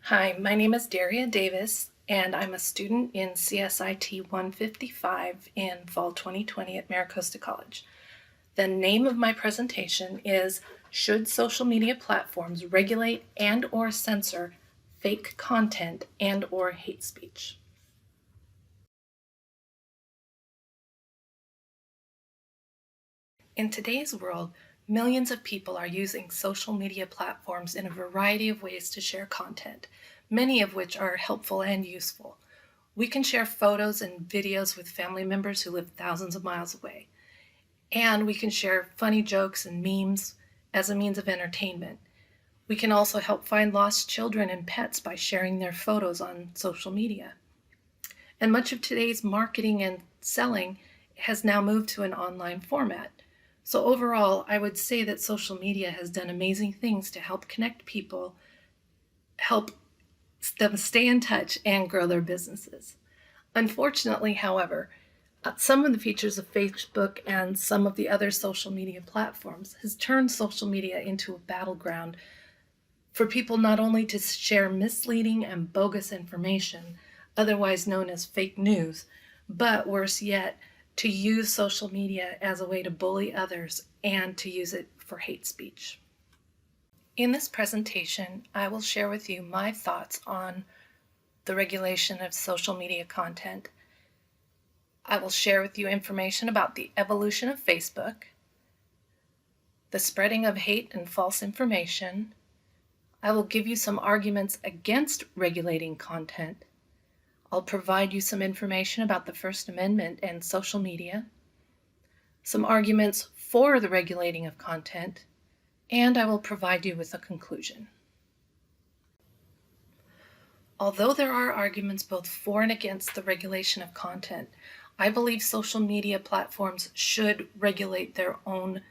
Hi, my name is Daria Davis, and I'm a student in CSIT 155 in fall 2020 at MiraCosta College. The name of my presentation is Should Social Media Platforms Regulate and/or Censor Fake Content and/or Hate Speech? In today's world, millions of people are using social media platforms in a variety of ways to share content, many of which are helpful and useful. We can share photos and videos with family members who live thousands of miles away. And we can share funny jokes and memes as a means of entertainment. We can also help find lost children and pets by sharing their photos on social media. And much of today's marketing and selling has now moved to an online format. So overall, I would say that social media has done amazing things to help connect people, help them stay in touch, and grow their businesses. Unfortunately, however, some of the features of Facebook and some of the other social media platforms has turned social media into a battleground for people not only to share misleading and bogus information, otherwise known as fake news, but worse yet, to use social media as a way to bully others and to use it for hate speech. In this presentation, I will share with you my thoughts on the regulation of social media content. I will share with you information about the evolution of Facebook, the spreading of hate and false information. I will give you some arguments against regulating content. I'll provide you some information about the First Amendment and social media, some arguments for the regulating of content, and I will provide you with a conclusion. Although there are arguments both for and against the regulation of content, I believe social media platforms should regulate their own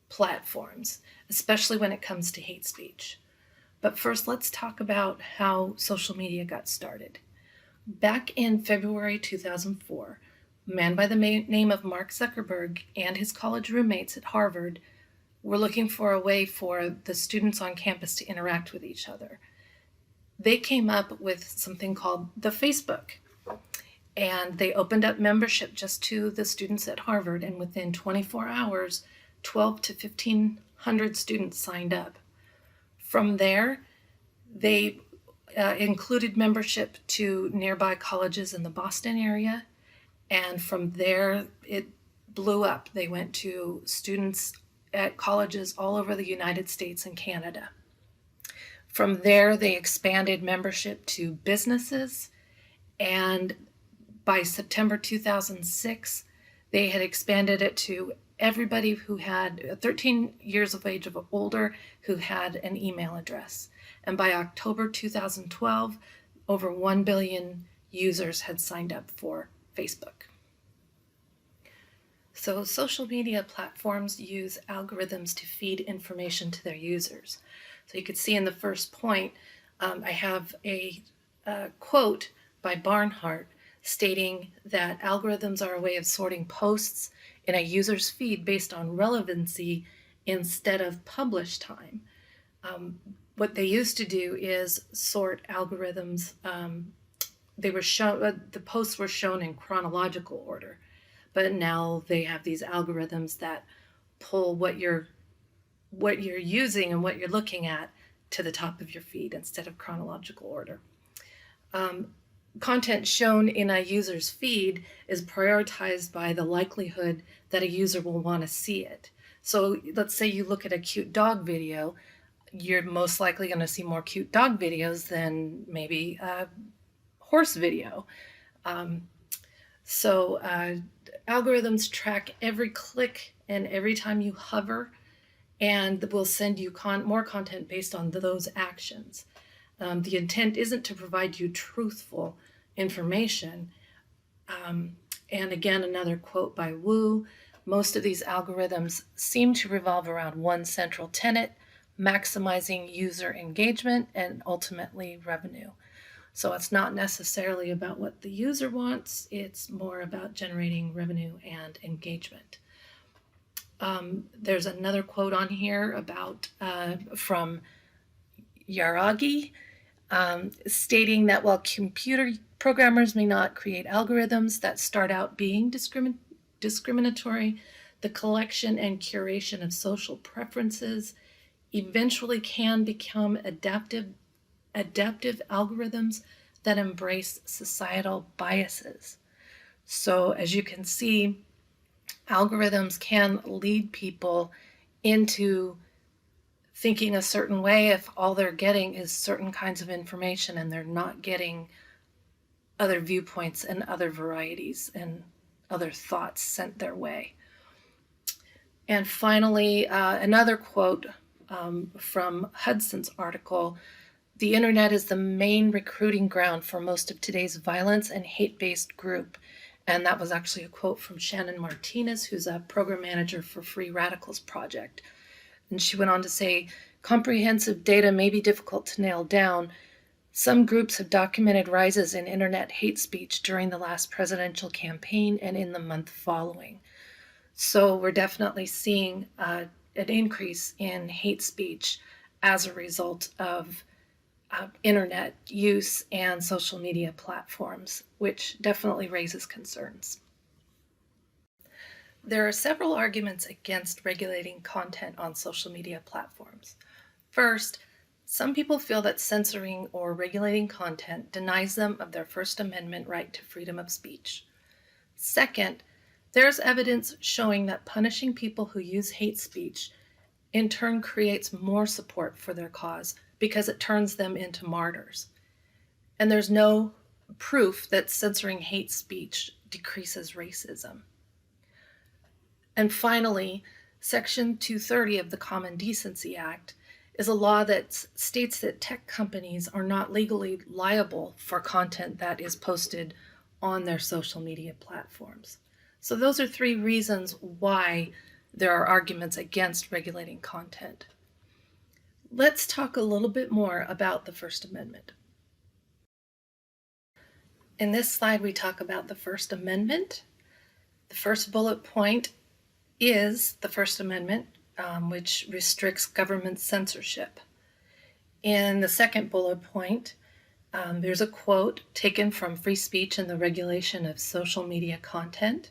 platforms, especially when it comes to hate speech. But first, let's talk about how social media got started. Back in February 2004, a man by the name of Mark Zuckerberg and his college roommates at Harvard were looking for a way for the students on campus to interact with each other. They came up with something called the Facebook, and they opened up membership just to the students at Harvard, and within 24 hours, 12 to 1,500 students signed up. From there, they included membership to nearby colleges in the Boston area, and from there it blew up. They went to students at colleges all over the United States and Canada. From there, they expanded membership to businesses, and by September 2006, they had expanded it to everybody who had 13 years of age or older who had an email address. And by October 2012, over 1 billion users had signed up for Facebook. So social media platforms use algorithms to feed information to their users. So you could see in the first point, I have a quote by Barnhart stating that algorithms are a way of sorting posts in a user's feed based on relevancy instead of publish time. What they used to do is sort algorithms. They were shown, the posts were shown in chronological order, but now they have these algorithms that pull what you're using and what you're looking at to the top of your feed instead of chronological order. Content shown in a user's feed is prioritized by the likelihood that a user will want to see it. So let's say you look at a cute dog video, you're most likely going to see more cute dog videos than maybe a horse video. Algorithms track every click and every time you hover, and will send you more content based on those actions. The intent isn't to provide you truthful information. And again, another quote by Wu, most of these algorithms seem to revolve around one central tenet, maximizing user engagement and ultimately revenue. So it's not necessarily about what the user wants, it's more about generating revenue and engagement. There's another quote on here about from Yaragi. stating that while computer programmers may not create algorithms that start out being discriminatory, the collection and curation of social preferences eventually can become adaptive algorithms that embrace societal biases. So, as you can see, algorithms can lead people into thinking a certain way if all they're getting is certain kinds of information and they're not getting other viewpoints and other varieties and other thoughts sent their way. And finally, another quote from Hudson's article: "The internet is the main recruiting ground for most of today's violence and hate-based group." And that was actually a quote from Shannon Martinez, who's a program manager for Free Radicals Project. And she went on to say, "Comprehensive data may be difficult to nail down. Some groups have documented rises in internet hate speech during the last presidential campaign and in the month following." So we're definitely seeing an increase in hate speech as a result of internet use and social media platforms, which definitely raises concerns. There are several arguments against regulating content on social media platforms. First, some people feel that censoring or regulating content denies them of their First Amendment right to freedom of speech. Second, there's evidence showing that punishing people who use hate speech in turn creates more support for their cause because it turns them into martyrs. And there's no proof that censoring hate speech decreases racism. And finally, Section 230 of the Common Decency Act is a law that states that tech companies are not legally liable for content that is posted on their social media platforms. So those are three reasons why there are arguments against regulating content. Let's talk a little bit more about the First Amendment. In this slide, we talk about the First Amendment. The first bullet point is the First Amendment, which restricts government censorship. In the second bullet point, there's a quote taken from Free Speech and the Regulation of Social Media Content.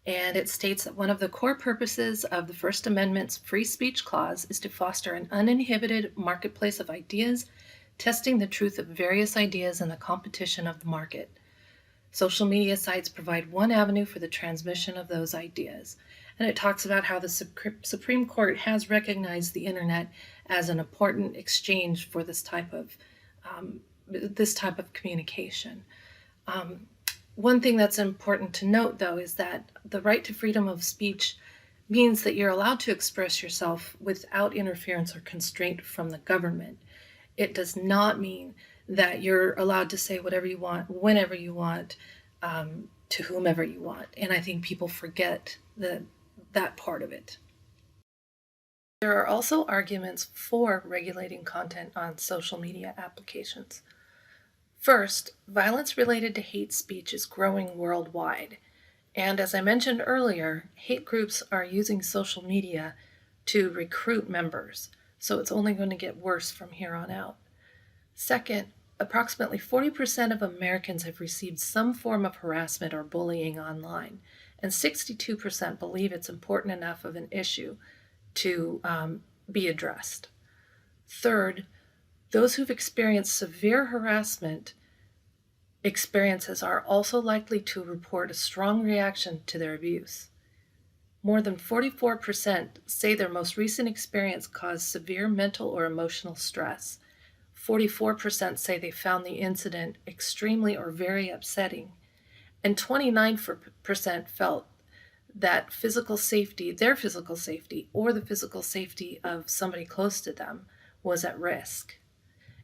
And it states that one of the core purposes of the First Amendment's free speech clause is to foster an uninhibited marketplace of ideas, testing the truth of various ideas in the competition of the market. Social media sites provide one avenue for the transmission of those ideas. And it talks about how the Supreme Court has recognized the internet as an important exchange for this type of communication. One thing that's important to note, though, is that the right to freedom of speech means that you're allowed to express yourself without interference or constraint from the government. It does not mean that you're allowed to say whatever you want, whenever you want, to whomever you want. And I think people forget that part of it. There are also arguments for regulating content on social media applications. First, violence related to hate speech is growing worldwide. And as I mentioned earlier, hate groups are using social media to recruit members, so it's only going to get worse from here on out. Second, approximately 40% of Americans have received some form of harassment or bullying online, and 62% believe it's important enough of an issue to be addressed. Third, those who've experienced severe harassment experiences are also likely to report a strong reaction to their abuse. More than 44% say their most recent experience caused severe mental or emotional stress. 44% say they found the incident extremely or very upsetting. And 29% felt that their physical safety, or the physical safety of somebody close to them was at risk.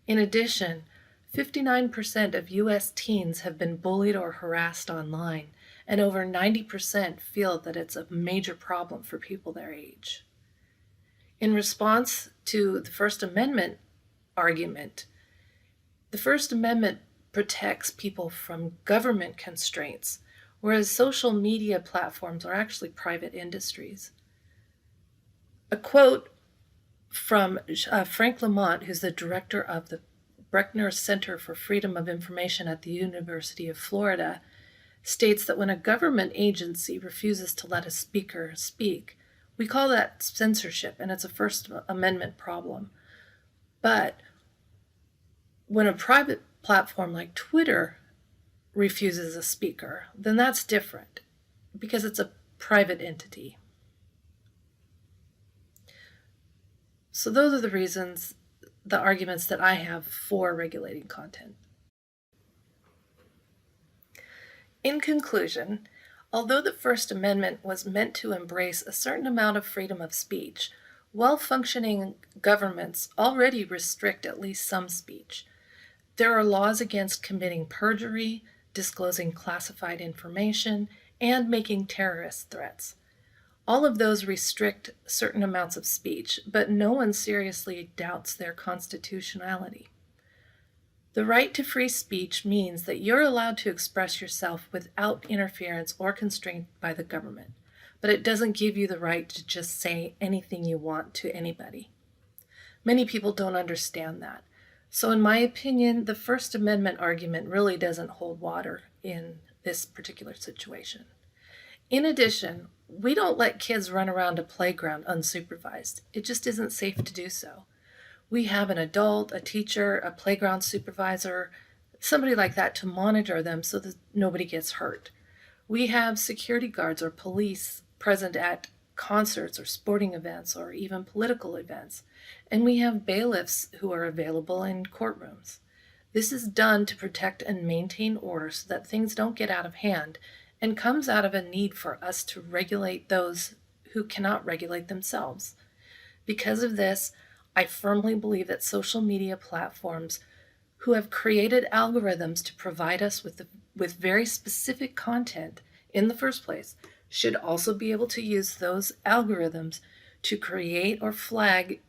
In addition, 59% of U.S. teens have been bullied or harassed online, and over 90% feel that it's a major problem for people their age. In response to the First Amendment argument, the First Amendment protects people from government constraints, whereas social media platforms are actually private industries. A quote from Frank Lamont, who's the director of the Bruckner Center for Freedom of Information at the University of Florida, states that when a government agency refuses to let a speaker speak, we call that censorship, and it's a First Amendment problem. But when a private platform like Twitter refuses a speaker, then that's different because it's a private entity. So those are the arguments that I have for regulating content. In conclusion, although the First Amendment was meant to embrace a certain amount of freedom of speech, well-functioning governments already restrict at least some speech. There are laws against committing perjury, disclosing classified information, and making terrorist threats. All of those restrict certain amounts of speech, but no one seriously doubts their constitutionality. The right to free speech means that you're allowed to express yourself without interference or constraint by the government, but it doesn't give you the right to just say anything you want to anybody. Many people don't understand that. So in my opinion, the First Amendment argument really doesn't hold water in this particular situation. In addition, we don't let kids run around a playground unsupervised. It just isn't safe to do so. We have an adult, a teacher, a playground supervisor, somebody like that to monitor them so that nobody gets hurt. We have security guards or police present at concerts or sporting events or even political events. And we have bailiffs who are available in courtrooms. This is done to protect and maintain order so that things don't get out of hand, and comes out of a need for us to regulate those who cannot regulate themselves. Because of this, I firmly believe that social media platforms who have created algorithms to provide us with very specific content in the first place should also be able to use those algorithms to create or flag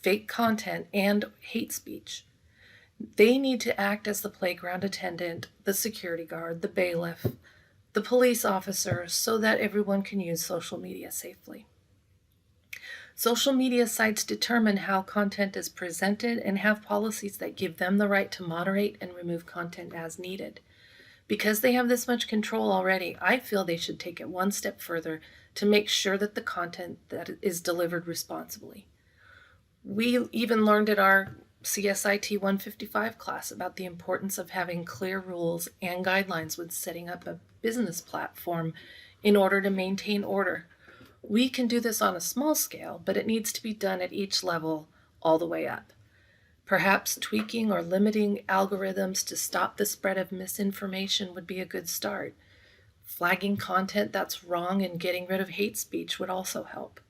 fake content and hate speech. They need to act as the playground attendant, the security guard, the bailiff, the police officer, so that everyone can use social media safely. Social media sites determine how content is presented and have policies that give them the right to moderate and remove content as needed. Because they have this much control already, I feel they should take it one step further to make sure that the content that is delivered responsibly. We even learned at our CSIT 155 class about the importance of having clear rules and guidelines when setting up a business platform in order to maintain order. We can do this on a small scale, but it needs to be done at each level all the way up. Perhaps tweaking or limiting algorithms to stop the spread of misinformation would be a good start. Flagging content that's wrong and getting rid of hate speech would also help.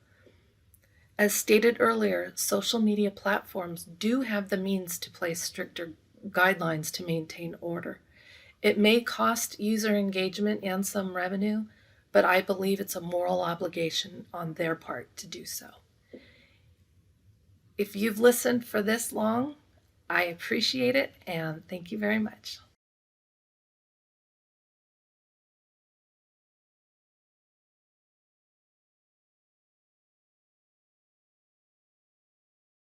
As stated earlier, social media platforms do have the means to place stricter guidelines to maintain order. It may cost user engagement and some revenue, but I believe it's a moral obligation on their part to do so. If you've listened for this long, I appreciate it, and thank you very much.